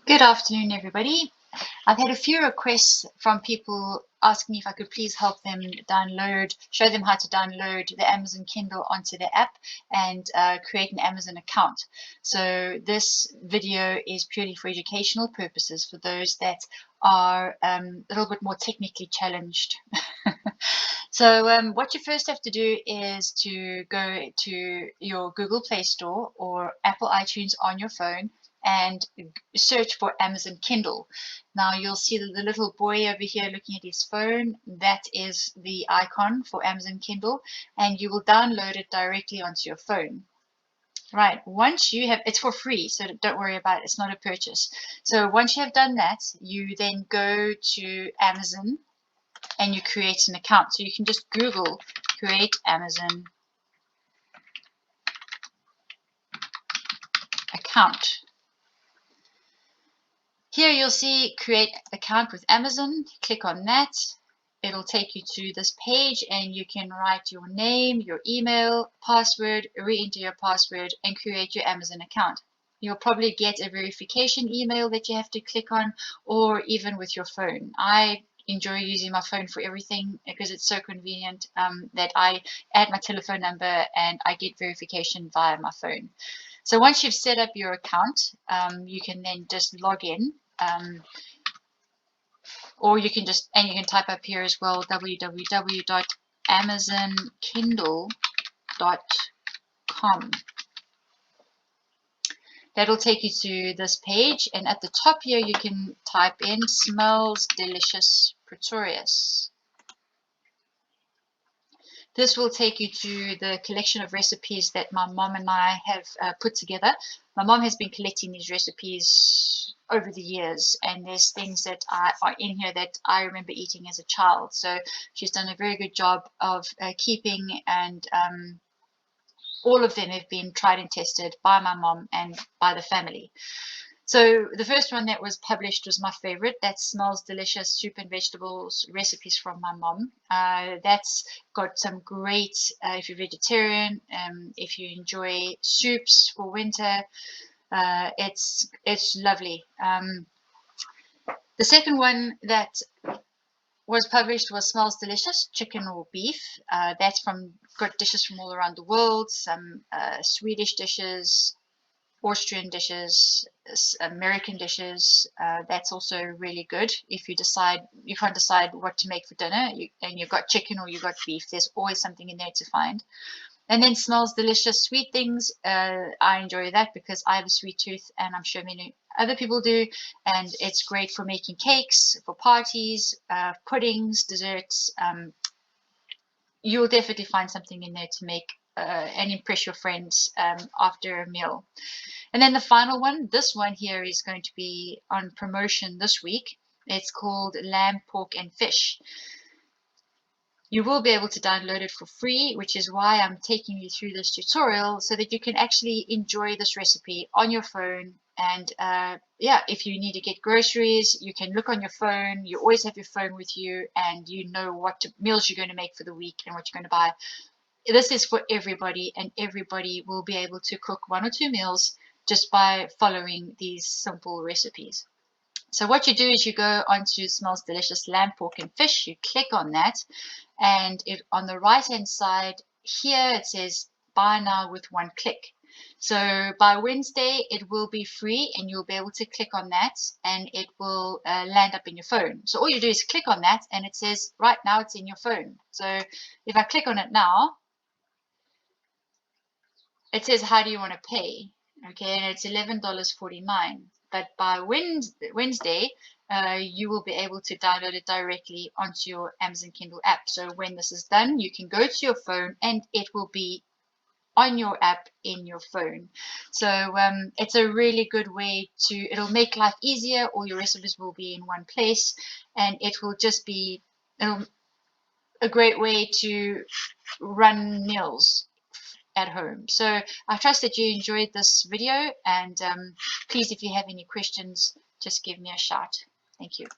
Good afternoon, everybody. I've had a few requests from people asking me if I could please help them show them how to download the Amazon Kindle onto their app and create an Amazon account. So this video is purely for educational purposes for those that are a little bit more technically challenged. So what you first have to do is to go to your Google Play Store or Apple iTunes on your phone and search for Amazon Kindle. Now you'll see the little boy over here looking at his phone. That is the icon for Amazon Kindle, and you will download it directly onto your phone. Right, once you have, it's for free, so don't worry about it, it's not a purchase. So once you have done that, you then go to Amazon and you create an account. So you can just Google create Amazon account. Here you'll see create account with Amazon. Click on that. It'll take you to this page and you can write your name, your email, password, re-enter your password and create your Amazon account. You'll probably get a verification email that you have to click on, or even with your phone. I enjoy using my phone for everything because it's so convenient that I add my telephone number and I get verification via my phone. So once you've set up your account, you can then just log in, or you can type up here as well, www.amazonkindle.com. That'll take you to this page, and at the top here you can type in smells delicious Pretorius. This will take you to the collection of recipes that my mom and I have put together. My mom has been collecting these recipes over the years, and there's things that are in here that I remember eating as a child. So she's done a very good job of keeping, and all of them have been tried and tested by my mom and by the family. So the first one that was published was my favorite. That smells delicious soup and vegetables recipes from my mom. That's got some great, if you're vegetarian, if you enjoy soups for winter, it's lovely. The second one that was published was Smells Delicious Chicken or Beef. That's got dishes from all around the world, some Swedish dishes, Austrian dishes, American dishes. That's also really good. If you can't decide what to make for dinner, and you've got chicken or you've got beef, there's always something in there to find. And then Smells Delicious Sweet Things. I enjoy that because I have a sweet tooth, and I'm sure many other people do. And it's great for making cakes, for parties, puddings, desserts. You'll definitely find something in there to make and impress your friends after a meal. And then the final one, this one here is going to be on promotion this week. It's called Lamb, Pork and Fish. You will be able to download it for free, which is why I'm taking you through this tutorial so that you can actually enjoy this recipe on your phone. And yeah, if you need to get groceries, you can look on your phone. You always have your phone with you, and you know what meals you're going to make for the week and what you're going to buy. This is for everybody, and everybody will be able to cook 1 or 2 meals just by following these simple recipes. So what you do is you go onto Smells Delicious Lamb, Pork and Fish. You click on that, and on the right hand side here it says buy now with 1 click. So by Wednesday it will be free, and you'll be able to click on that and it will land up in your phone. So all you do is click on that and it says right now it's in your phone. So if I click on it now, it says how do you want to pay, okay, and it's $11.49. But by Wednesday you will be able to download it directly onto your Amazon Kindle app. So when this is done, you can go to your phone and it will be on your app in your phone. So it's a really good way it'll make life easier. All your recipes will be in one place, and it will just be a great way to run meals at home. So I trust that you enjoyed this video, and please, if you have any questions, just give me a shout. Thank you.